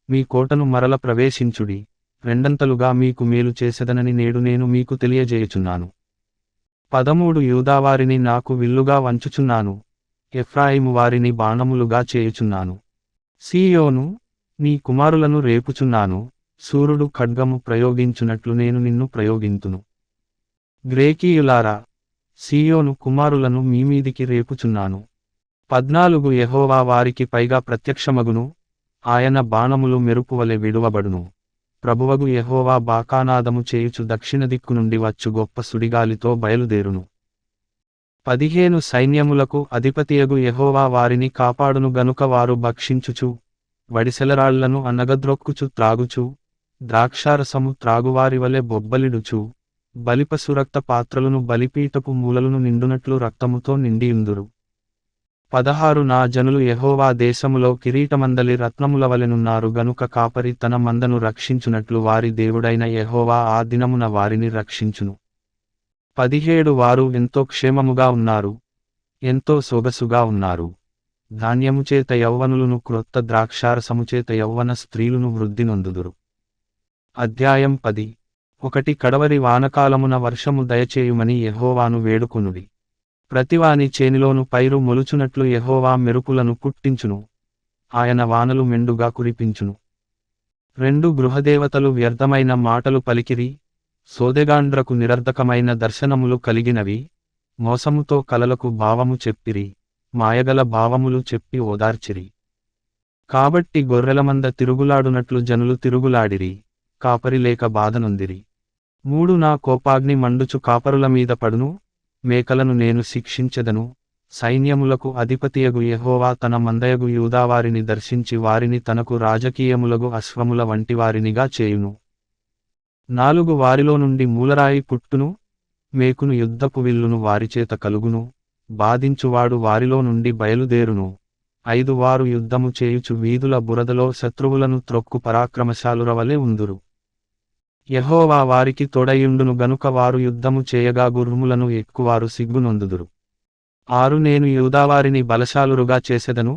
మీ కోటను మరల ప్రవేశించుడి, రెండంతలుగా మీకు మేలు చేసెదనని నేడు నేను మీకు తెలియజేయుచున్నాను. 13 యూదావారిని నాకు విల్లుగా వంచుచున్నాను, ఎఫ్రాయిము వారిని బాణములుగా చేయుచున్నాను. సీయోను, నీ కుమారులను రేపుచున్నాను, సూర్యుడు ఖడ్గము ప్రయోగించునట్లు నేను నిన్ను ప్రయోగింతును. గ్రేకీయులారా, సీయోను కుమారులను మీమీదికి రేపుచున్నాను. 14 యెహోవా వారికి పైగా ప్రత్యక్షమగును, ఆయన బాణములు మెరుపువలె విడువబడును. ప్రభువగు యెహోవా బాకానాదము చేయుచు దక్షిణ దిక్కు నుండి వచ్చు గొప్ప సుడిగాలితో బయలుదేరును. 15 సైన్యములకు అధిపతియగు యెహోవా వారిని కాపాడును గనుక వారు భక్షించుచు వడిసెలరాళ్లను అనగద్రొక్కుచు త్రాగుచు ద్రాక్షారసము త్రాగువారివలె బొబ్బలిడుచు బలిపశు రక్త పాత్రలను బలిపీఠపు మూలలను నిండునట్లు రక్తముతో నిండియుందురు. 16 నా జనులు యెహోవా దేశములో కిరీటమందలి రత్నములవలెనున్నారు గనుక కాపరి తన మందను రక్షించునట్లు వారి దేవుడైన యెహోవా ఆ దినమున వారిని రక్షించును. 17 వారు ఎంతో క్షేమముగా ఉన్నారు, ఎంతో సొగసుగా ఉన్నారు. ధాన్యముచేత యౌవనులను క్రొత్త ద్రాక్షారసముచేత యౌవన స్త్రీలును వృద్ధి నొందుదురు. అధ్యాయం 10. ఒకటి కడవరి వానకాలమున వర్షము దయచేయుమని యెహోవాను వేడుకొనుడి. ప్రతివాని చేనిలోను పైరు మొలుచునట్లు యెహోవా మెరుపులను పుట్టించును, ఆయన వానలు మెండుగా కురిపించును. 2 గృహదేవతలు వ్యర్థమైన మాటలు పలికిరి, సోదెగాండ్రకు నిరర్ధకమైన దర్శనములు కలిగినవి, మోసముతో కలలకు భావము చెప్పిరి, మాయగల భావములు చెప్పి ఓదార్చిరి. కాబట్టి గొర్రెలమంద తిరుగులాడునట్లు జనులు తిరుగులాడిరి, కాపరి లేక బాధనొందిరి. 3 నా కోపాగ్ని మండుచు కాపరుల మీద పడును, మేకలను నేను శిక్షించెదను. సైన్యములకు అధిపతియగు యెహోవా తన మందయగు యూదావారిని దర్శించి వారిని తనకు రాజకీయములగు అశ్వముల వంటివారినిగా చేయును. 4 వారిలో నుండి మూలరాయి పుట్టును, మేకును యుద్ధపు విల్లును వారిచేత కలుగును, బాధించువాడు వారిలో నుండి బయలుదేరును. 5 వారు యుద్ధము చేయుచు వీధుల బురదలో శత్రువులను త్రొక్కు పరాక్రమశాలురవలె ఉందురు. యెహోవా వారికి తోడయుండును గనుక వారు యుద్ధము చేయగా గుర్రములను ఎక్కువారు సిగ్గునొందుదురు. 6 నేను యూదావారిని బలశాలురుగా చేసెదను,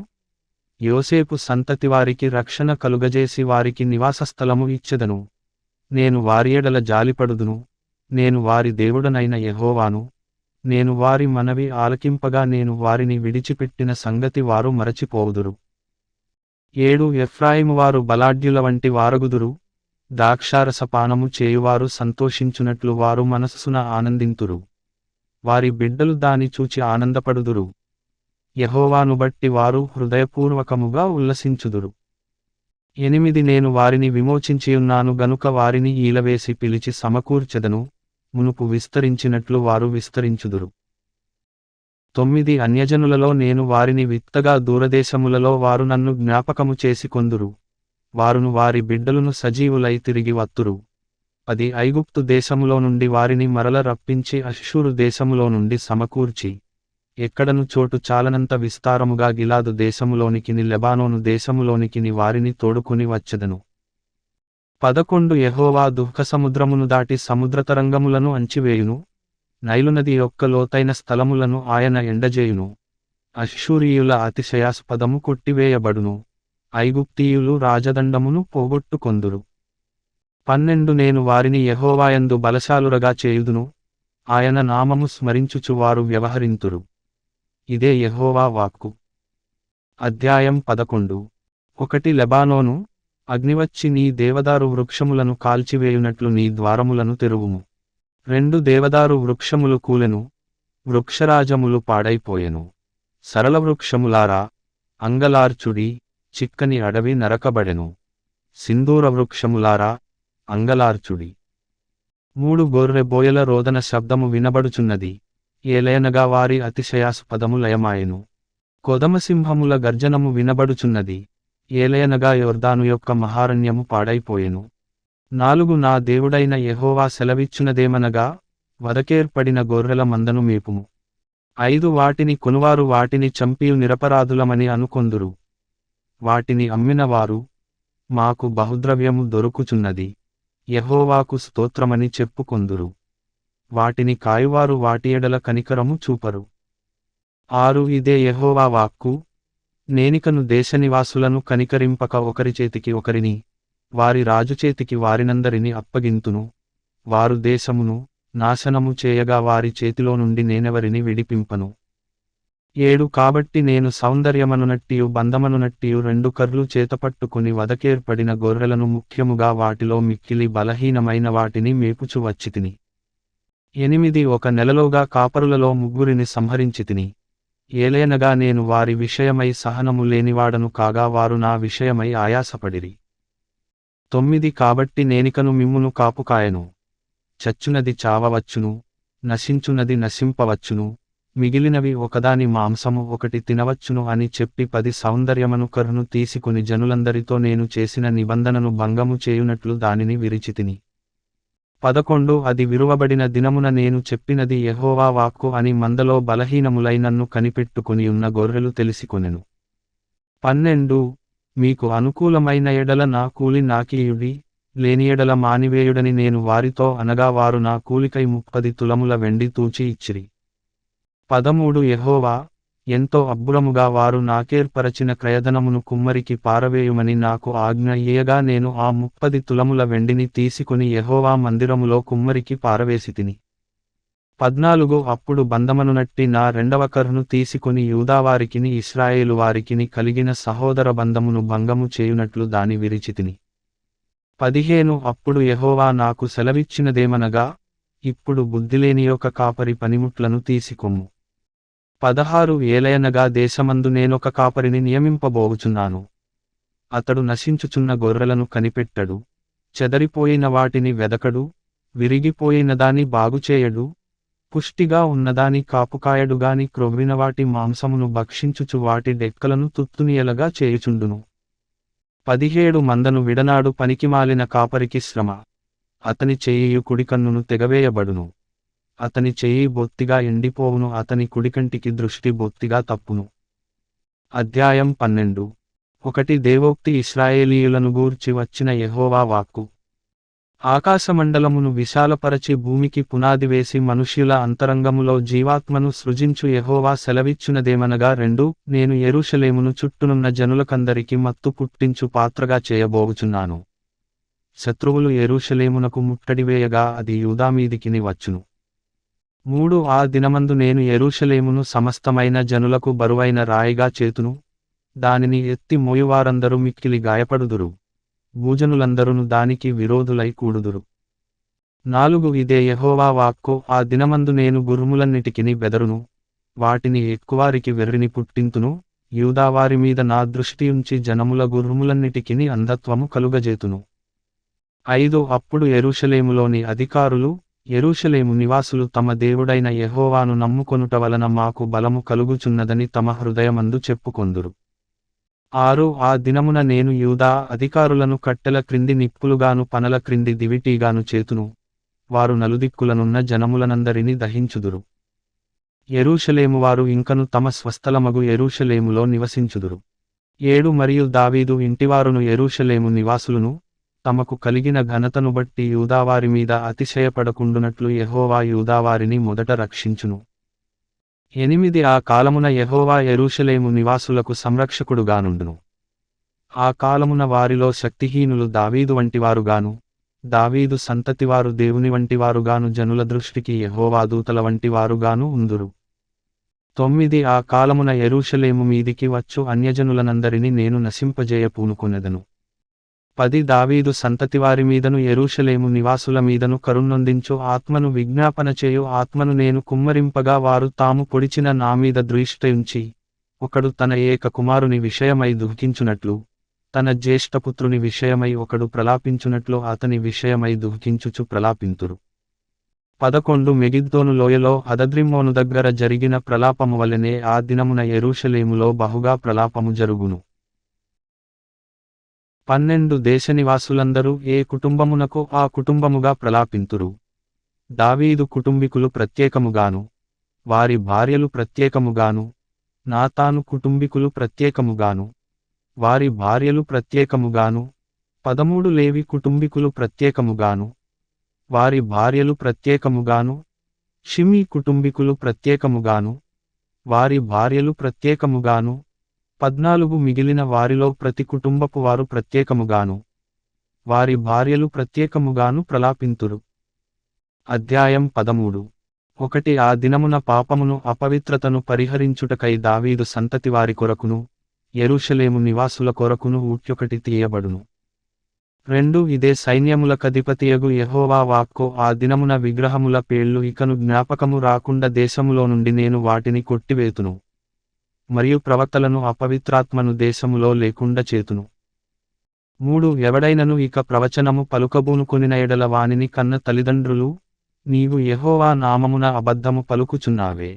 యోసేపు సంతతివారికి రక్షణ కలుగజేసి వారికి నివాసస్థలము ఇచ్చెదను. నేను వారి ఎడల జాలిపడుదును, నేను వారి దేవుడనైన యెహోవాను. నేను వారి మనవి ఆలకింపగా నేను వారిని విడిచిపెట్టిన సంగతి వారు మరచిపోవుదురు. 7 ఎఫ్రాయిము వారు బలాఢ్యుల వంటి వారగుదురు, ద్రాక్షారసపానము చేయువారు సంతోషించునట్లు వారు మనస్సున ఆనందింతురు. వారి బిడ్డలు దాని చూచి ఆనందపడుదురు, యెహోవాను బట్టి వారు హృదయపూర్వకముగా ఉల్లసించుదురు. 8 నేను వారిని విమోచించియున్నాను గనుక వారిని ఈలవేసి పిలిచి సమకూర్చెదను, మునుపు విస్తరించినట్లు వారు విస్తరించుదురు. 9 అన్యజనులలో నేను వారిని విత్తగా దూరదేశములలో వారు నన్ను జ్ఞాపకము చేసుకొందురు, వారును వారి బిడ్డలును సజీవులై తిరిగి వత్తురు. 10 ఐగుప్తు దేశములో నుండి వారిని మరల రప్పించి అష్షూరు దేశములో నుండి సమకూర్చి ఎక్కడను చోటు చాలనంత విస్తారముగా గిలాదు దేశములోనికిని లెబానోను దేశములోనికిని వారిని తోడుకుని వచ్చెదను. 11 యెహోవా దుఃఖసముద్రమును దాటి సముద్రతరంగములను అంచివేయును, నైలునది యొక్క లోతైన స్థలములను ఆయన ఎండజేయును. అష్షూరీయుల అతిశయాస్పదము కొట్టివేయబడును, ఐగుప్తీయులు రాజదండమును పోగొట్టుకొందురు. 12 నేను వారిని యెహోవాయందు బలశాలురగా చేయుదును, ఆయన నామము స్మరించుచు వారు వ్యవహరింతురు. ఇదే యెహోవా వాక్కు. అధ్యాయం 11. 1 లెబానోను, అగ్నివచ్చి నీ దేవదారు వృక్షములను కాల్చివేయునట్లు నీ ద్వారములను తెరువుము. 2 దేవదారు వృక్షములు కూలెను, వృక్షరాజములు పాడైపోయెను. సరళ వృక్షములారా, అంగలార్చుడి, చిక్కని అడవి నరకబడెను. సింధూర వృక్షములారా, అంగలార్చుడి. 3 గొర్రె బోయల రోదన శబ్దము వినబడుచున్నది, ఏలయనగా వారి అతిశయాస్పదము లయమాయెను. కొదమసింహముల గర్జనము వినబడుచున్నది, ఏలయనగా యొర్దాను యొక్క మహారణ్యము పాడైపోయెను. 4 నా దేవుడైన యెహోవా సెలవిచ్చునదేమనగా, వదకేర్పడిన గొర్రెల మందను మేపుము. 5 వాటిని కొనువారు వాటిని చంపియు నిరపరాధులమని అనుకొందురు. వాటిని అమ్మినవారు, మాకు బహుద్రవ్యము దొరుకుచున్నది, యెహోవాకు స్తోత్రమని చెప్పుకొందురు. వాటిని కాయువారు వాటి ఎడల కనికరము చూపరు. 6 ఇదే యెహోవా వాక్కు, నేనికను దేశనివాసులను కనికరింపక ఒకరి చేతికి ఒకరిని, వారి రాజు చేతికి వారినందరిని అప్పగింతును. వారు దేశమును నాశనము చేయగా వారి చేతిలో నుండి నేనెవరిని విడిపింపను. 7 కాబట్టి నేను సౌందర్యమనునట్టియు బంధమనునట్టియు 2 కర్లు చేతపట్టుకుని వదకేర్పడిన గొర్రెలను ముఖ్యముగా వాటిలో మిక్కిలి బలహీనమైన వాటిని మేపుచు వచ్చితిని. 8 ఒక నెలలోగా కాపరులలో 3 సంహరించితిని. ఏలయనగా నేను వారి విషయమై సహనము లేనివాడను కాగా వారు నా విషయమై ఆయాసపడిరి. 9 కాబట్టి నేనికను మిమ్మును కాపుకాయను. చచ్చునది చావవచ్చును, నశించునది నశింపవచ్చును, మిగిలినవి ఒకదాని మాంసము ఒకటి తినవచ్చును అని చెప్పి 10 సౌందర్యమనుకరును తీసుకుని జనులందరితో నేను చేసిన నిబంధనను భంగము చేయునట్లు దానిని విరిచితిని. 11 అది విరువబడిన దినమున నేను చెప్పినది యెహోవా వాక్కు అని మందలో బలహీనములై నన్ను కనిపెట్టుకుని ఉన్న గొర్రెలు తెలిసికొనెను. 12 మీకు అనుకూలమైన ఎడల నా కూలి నాకియుడి, లేని ఎడల మానివేయుడని నేను వారితో అనగా వారు నా కూలికై 30 తులముల వెండి తూచి ఇచ్చిరి. 13 యెహోవా, ఎంతో అబ్బురముగా వారు నాకేర్పరచిన క్రయధనమును కుమ్మరికి పారవేయుమని నాకు ఆజ్ఞ ఇయ్యగా నేను ఆ 30 తులముల వెండిని తీసుకుని యెహోవా మందిరములో కుమ్మరికి పారవేసితిని. 14 అప్పుడు బంధమనునట్టి నా రెండవ కర్ను తీసుకుని యూదావారికిని ఇశ్రాయేలు వారికిని కలిగిన సహోదర బంధమును భంగము చేయునట్లు దాని విరిచితిని. 15 అప్పుడు యెహోవా నాకు సెలవిచ్చినదేమనగా, ఇప్పుడు బుద్ధిలేని ఒక కాపరి పనిముట్లను తీసికొమ్ము. 16 ఏలయనగా దేశమందు నేనొక కాపరిని నియమింపబోవుచున్నాను. అతడు నశించుచున్న గొర్రెలను కనిపెట్టడు, చెదరిపోయిన వాటిని వెదకడు, విరిగిపోయినదాని బాగుచేయడు, పుష్టిగా ఉన్నదాని కాపుకాయడుగాని క్రొవ్విన వాటి మాంసమును భక్షించుచు వాటి డెక్కలను తుత్తునియలగా చేయుచుండును. 17 మందను విడనాడు పనికిమాలిన కాపరికి శ్రమ. అతని చెయ్యి కుడికన్నును తెగవేయబడును. అతని చెయ్యి బొత్తిగా ఎండిపోవును, అతని కుడికంటికి దృష్టి బొత్తిగా తప్పును. అధ్యాయం 12 ఒకటి దేవోక్తి ఇశ్రాయేలీయులను గూర్చి వచ్చిన యెహోవా వాక్కు. ఆకాశమండలమును విశాలపరచి భూమికి పునాది వేసి మనుష్యుల అంతరంగములో జీవాత్మను సృజించు యెహోవా సెలవిచ్చునదేమనగా 2 నేను యెరూషలేమును చుట్టునున్న జనులకందరికి మత్తు పుట్టించు పాత్రగా చేయబోవుచున్నాను. శత్రువులు యెరూషలేమునకు ముట్టడివేయగా అది యూదామీదికిని వచ్చును. 3 ఆ దినమందు నేను యెరూషలేమును సమస్తమైన జనులకు బరువైన రాయిగా చేతును, దానిని ఎత్తి మోయువారందరూ మిక్కిలి గాయపడుదురు, భూజనులందరును దానికి విరోధులై కూడుదురు. 4 ఇదే యెహోవా వాక్కు ఆ దినమందు నేను గుర్రములన్నిటికిని బెదరును, వాటిని ఎక్కువారికి వెర్రిని పుట్టింతును, యూదావారి మీద నా దృష్టియుంచి జనముల గుర్రములన్నిటికిని అంధత్వము కలుగజేతును. 5 అప్పుడు యెరూషలేములోని అధికారులు, యెరూషలేము నివాసులు తమ దేవుడైన యెహోవాను నమ్ముకొనుట వలన మాకు బలము కలుగుచున్నదని తమ హృదయమందు చెప్పుకొందురు. 6 ఆ దినమున నేను యూదా అధికారులను కట్టెల క్రింది నిప్పులుగాను పనల క్రింది దివిటీగాను చేతును, వారు నలుదిక్కులనున్న జనములనందరినీ దహించుదురు. యెరూషలేము వారు ఇంకను తమ స్వస్థలమగు యెరూషలేములో నివసించుదురు. 7 మరియు దావీదు ఇంటివారును యెరూషలేము నివాసులును తమకు కలిగిన ఘనతను బట్టి యూదావారి మీద అతిశయపడకుండునట్లు యెహోవా యూదావారిని మొదట రక్షించును. 8 ఆ కాలమున యెహోవా యెరూషలేము నివాసులకు సంరక్షకుడుగానుండును. ఆ కాలమున వారిలో శక్తిహీనులు దావీదు వంటివారుగాను, దావీదు సంతతివారు దేవుని వంటివారుగాను జనుల దృష్టికి యెహోవా దూతల వంటివారుగాను ఉందురు. 9 ఆ కాలమున యెరూషలేము మీదికి వచ్చు అన్యజనులనందరినీ నేను నశింపజేయ పూనుకొనెదను. 10 దావీదు సంతతివారి మీదను యెరూషలేము నివాసుల మీదను కరుణొందించు ఆత్మను విజ్ఞాపన చేయు ఆత్మను నేను కుమ్మరింపగా వారు తాము పొడిచిన నా మీద దృష్టియుంచి, ఒకడు తన ఏక కుమారుని విషయమై దుఃఖించునట్లు, తన జ్యేష్ఠపుత్రుని విషయమై ఒకడు ప్రలాపించునట్లు అతని విషయమై దుఃఖించుచు ప్రలాపింతురు. 11 మెగిద్దోను లోయలో హదద్రిమ్మోను దగ్గర జరిగిన ప్రలాపము వలెనే ఆ దినమున యెరూషలేములో బహుగా ప్రలాపము జరుగును. 12 దేశనివాసులందరూ ఏ కుటుంబమునకు ఆ కుటుంబముగా ప్రలాపింతురు. దావీదు కుటుంబీకులు ప్రత్యేకముగాను, వారి భార్యలు ప్రత్యేకముగాను, నాతాను కుటుంబీకులు ప్రత్యేకముగాను, వారి భార్యలు ప్రత్యేకముగాను, 13 లేవి కుటుంబీకులు ప్రత్యేకముగాను, వారి భార్యలు ప్రత్యేకముగాను, షిమీ కుటుంబీకులు ప్రత్యేకముగాను, వారి భార్యలు ప్రత్యేకముగాను, 14 మిగిలిన వారిలో ప్రతి కుటుంబపు వారు ప్రత్యేకముగాను, వారి భార్యలు ప్రత్యేకముగాను ప్రలాపింతురు. అధ్యాయం 13 1 ఆ దినమున పాపమును అపవిత్రతను పరిహరించుటకై దావీదు సంతతివారి కొరకును, యెరూషలేము నివాసుల కొరకును ఊట్యొకటి తీయబడును. 2 ఇదే సైన్యములకధిపతియగు యెహోవా వాక్కు ఆ దినమున విగ్రహముల పేళ్లు ఇకను జ్ఞాపకము రాకుండా దేశములో నుండి నేను వాటిని కొట్టివేతును. మరియు ప్రవక్తలను అపవిత్రాత్మను దేశములో లేకుండా చేతును. 3 ఎవడైనను ఇక ప్రవచనము పలుకబూనుకొనిన ఎడల వానిని కన్న తల్లిదండ్రులు, నీవు యెహోవా నామమున అబద్ధము పలుకుచున్నావే,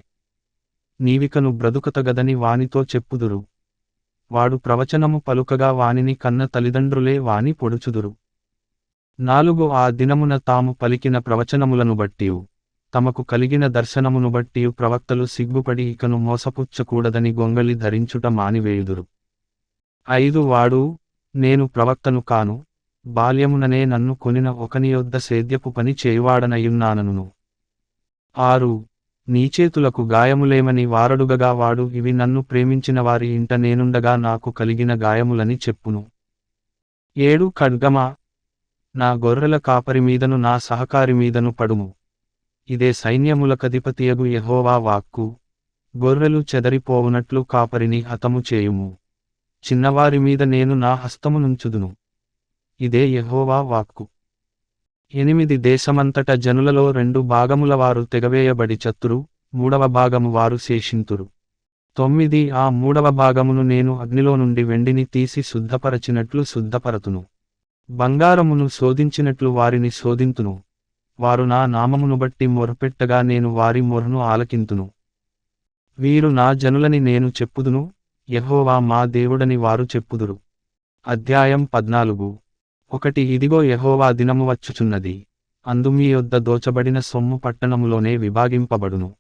నీవికను బ్రతుకతగదని వానితో చెప్పుదురు. వాడు ప్రవచనము పలుకగా వానిని కన్న తల్లిదండ్రులే వాని పొడుచుదురు. 4 ఆ దినమున తాము పలికిన ప్రవచనములను బట్టియు తమకు కలిగిన దర్శనమును బట్టియు ప్రవక్తలు సిగ్గుపడి ఇకను మోసపుచ్చకూడదని గొంగళి ధరించుట మానివేయుదురు. 5 వాడు, నేను ప్రవక్తను కాను, బాల్యముననే నన్ను కొనిన ఒకని యొద్ద సేద్యపు పని చేయువాడనయున్నానను. 6 నీ చేతులకు గాయములేమని వారడుగగా వాడు, ఇవి నన్ను ప్రేమించిన వారి ఇంట నేనుండగా నాకు కలిగిన గాయములని చెప్పును. 7 ఖడ్గమా, నా గొర్రెల కాపరి మీదను నా సహకారి మీదను పడుము. ఇదే సైన్యములకధిపతియగు యెహోవా వాక్కు. గొర్రెలు చెదరిపోవునట్లు కాపరిని హతము చేయుము. చిన్నవారి మీద నేను నా హస్తమునుంచుదును. ఇదే యెహోవా వాక్కు. 8 దేశమంతట జనులలో 2 భాగముల వారు తెగవేయబడి చత్తురు, 3వ భాగము వారు శేషింతురు. 9 ఆ 3వ భాగమును నేను అగ్నిలో నుండి వెండిని తీసి శుద్ధపరచినట్లు శుద్ధపరతును. బంగారమును శోధించినట్లు వారిని శోధింతును. వారు నా నామమును బట్టి మొరపెట్టగా నేను వారి మొరను ఆలకింతును. వీరు నా జనులని నేను చెప్పుదును, యెహోవా మా దేవుడని వారు చెప్పుదురు. అధ్యాయం 14. 1 ఇదిగో యెహోవా దినము వచ్చుచున్నది, అందు మీ యొద్ద దోచబడిన సొమ్ము పట్టణములోనే విభాగింపబడును.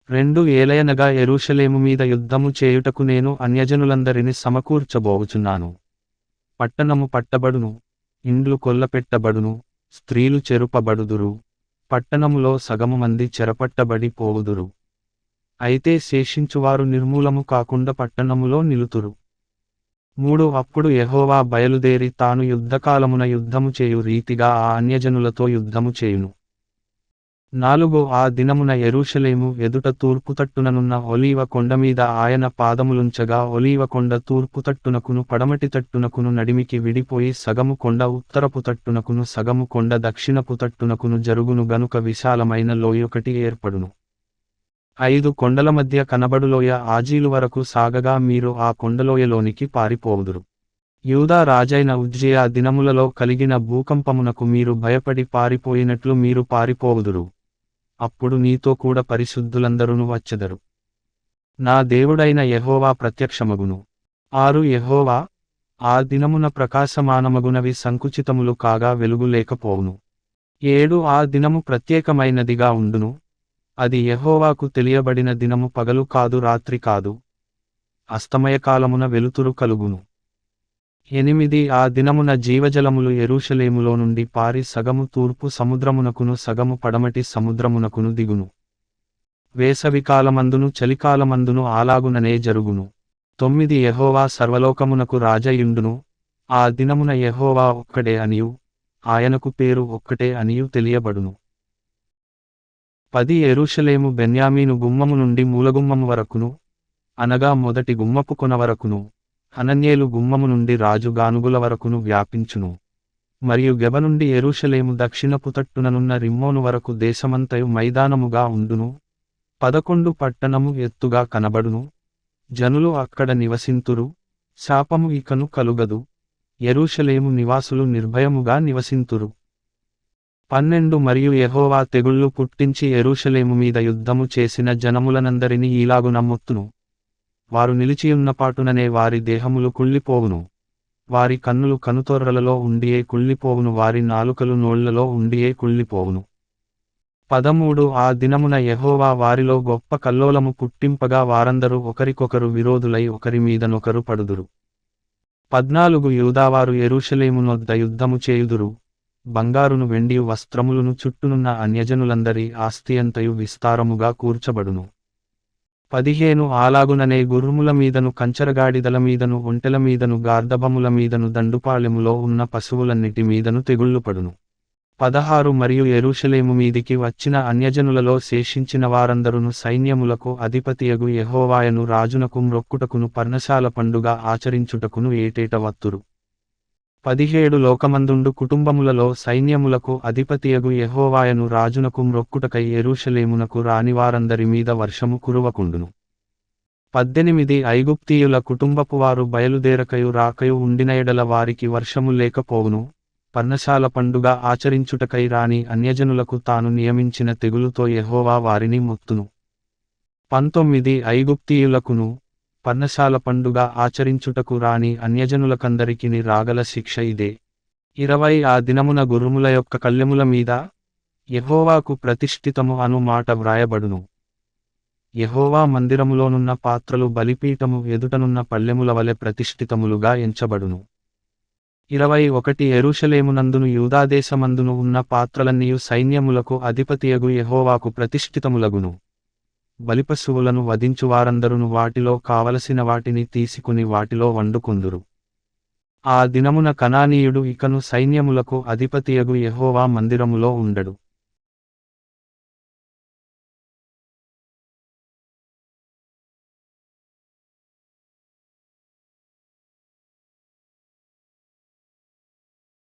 2 ఏలయనగా యెరూషలేము మీద యుద్ధము చేయుటకు నేను అన్యజనులందరిని సమకూర్చబోవుచున్నాను. పట్టణము పట్టబడును, ఇండ్లు కొల్లపెట్టబడును, స్త్రీలు చెరుపబడుదురు, పట్టణములో సగము మంది చెరపట్టబడి పోవుదురు. అయితే శేషించువారు నిర్మూలము కాకుండా పట్టణములో నిలుతురు. 3 అప్పుడు యెహోవా బయలుదేరి తాను యుద్ధకాలమున యుద్ధము చేయు రీతిగా ఆ అన్యజనులతో యుద్ధము చేయును. 4 ఆ దినమున యెరూషలేము ఎదుట తూర్పు తట్టుననున్న ఒలీవ కొండమీద ఆయన పాదములుంచగా ఒలీవ కొండ తూర్పు తట్టునకును పడమటి తట్టునకును నడిమికి విడిపోయి సగము కొండ ఉత్తరపు తట్టునకును సగము కొండ దక్షిణపు తట్టునకును జరుగును గనుక విశాలమైన లోయొకటి ఏర్పడును. 5 కొండల మధ్య కనబడులోయ ఆజీలు వరకు సాగగా మీరు ఆ కొండలోయలోనికి పారిపోవుదురు. యూదా రాజైన ఉజ్జియా దినములలో కలిగిన భూకంపమునకు మీరు భయపడి పారిపోయినట్లు మీరు పారిపోవుదురు. అప్పుడు నీతో కూడా పరిశుద్ధులందరును వచ్చెదరు. నా దేవుడైన యెహోవా ప్రత్యక్షమగును. 6 యెహోవా, ఆ దినమున ప్రకాశమానమగునవి సంకుచితములు కాగా వెలుగు లేకపోవును. 7 ఆ దినము ప్రత్యేకమైనదిగా ఉండును, అది యెహోవాకు తెలియబడిన దినము పగలు కాదు రాత్రి కాదు, అస్తమయకాలమున వెలుతురు కలుగును. 8 ఆ దినమున జీవజలములు యెరూషలేములో నుండి పారి సగము తూర్పు సముద్రమునకును సగము పడమటి సముద్రమునకును దిగును. వేసవికాలమందును చలికాలమందును అలాగుననే జరుగును. 9 యెహోవా సర్వలోకమునకు రాజయుండును, ఆ దినమున యెహోవా ఒక్కడే అనియు, ఆయనకు పేరు ఒక్కటే అనియు తెలియబడును. 10 యెరూషలేము బెన్యామీను గుమ్మము నుండి మూలగుమ్మము వరకును, అనగా మొదటి గుమ్మపు కొన వరకును, హనన్యేలు గుమ్మము నుండి రాజు గానుగుల వరకును వ్యాపించును. మరియు గెబ నుండి యెరూషలేము దక్షిణపు తట్టుననున్న రిమ్మోను వరకు దేశమంతయు మైదానముగా ఉండును. 11 పట్టణము ఎత్తుగా కనబడును, జనులు అక్కడ నివసింతురు, శాపము ఇకను కలుగదు, యెరూషలేము నివాసులు నిర్భయముగా నివసింతురు. 12 మరియు యెహోవా తెగుళ్ళు పుట్టించి యెరూషలేము మీద యుద్ధము చేసిన జనములనందరినీ ఈలాగున మొత్తును. వారు నిలిచియున్న పాటుననే వారి దేహములు కుళ్ళిపోవును, వారి కన్నులు కనుతొర్రలలో ఉండియే కుళ్ళిపోవును, వారి నాలుకలు నోళ్లలో ఉండియే కుళ్ళిపోవును. 13 ఆ దినమున యెహోవా వారిలో గొప్ప కల్లోలము పుట్టింపగా వారందరూ ఒకరికొకరు విరోధులై ఒకరి మీదనొకరు పడుదురు. 14 యూదావారు యెరూషలేమునొద్ద యుద్ధము చేయుదురు, బంగారును వెండియు వస్త్రములును చుట్టునున్న అన్యజనులందరి ఆస్తియంతయు విస్తారముగా కూర్చబడును. 15 అలాగుననే గుర్రముల మీదను కంచరగాడిదల మీదను ఒంటెల మీదను గార్దభముల మీదను దండుపాళెములో ఉన్న పశువులన్నిటి మీదను తెగుళ్ళు పడును. 16 మరియు యెరూషలేము మీదికి వచ్చిన అన్యజనులలో శేషించిన వారందరును సైన్యములకు అధిపతియగు యెహోవాయను రాజునకు మ్రొక్కుటకును పర్ణశాల పండుగ ఆచరించుటకును ఏటేట వత్తురు. 17 లోకమందుండు కుటుంబములలో సైన్యములకు అధిపతియగు యెహోవాయను రాజునకు మ్రొక్కుటకై యెరూషలేమునకు రానివారందరి మీద వర్షము కురువకుండును. 18 ఐగుప్తీయుల కుటుంబపు వారు బయలుదేరకయు రాకయు ఉండిన ఎడల వారికి వర్షము లేకపోవును, పర్ణశాల పండుగ ఆచరించుటకై రాని అన్యజనులకు తాను నియమించిన తెగులుతో యెహోవా వారిని ముత్తును. 19 ఐగుప్తీయులకును, పర్ణశాల పండుగ ఆచరించుటకు రాని అన్యజనులకందరికిని రాగల శిక్ష ఇదే. 20 ఆ దినమున గుర్రముల యొక్క కళ్ళెముల మీద యెహోవాకు ప్రతిష్ఠితము అను మాట వ్రాయబడును. యెహోవా మందిరములోనున్న పాత్రలు బలిపీఠము ఎదుటనున్న పళ్ళెముల వలె ప్రతిష్ఠితములుగా ఎంచబడును. 21 యెరూషలేమునందును యూదాదేశమందును ఉన్న పాత్రలన్నీయు సైన్యములకు అధిపతియగు యెహోవాకు ప్రతిష్ఠితములగును. బలిపశువులను వధించువారందరును వాటిలో కావలసిన వాటిని తీసుకుని వాటిలో వండుకొందురు. ఆ దినమున కనానీయుడు ఇకను సైన్యములకు అధిపతియగు యెహోవా మందిరములో ఉండడు.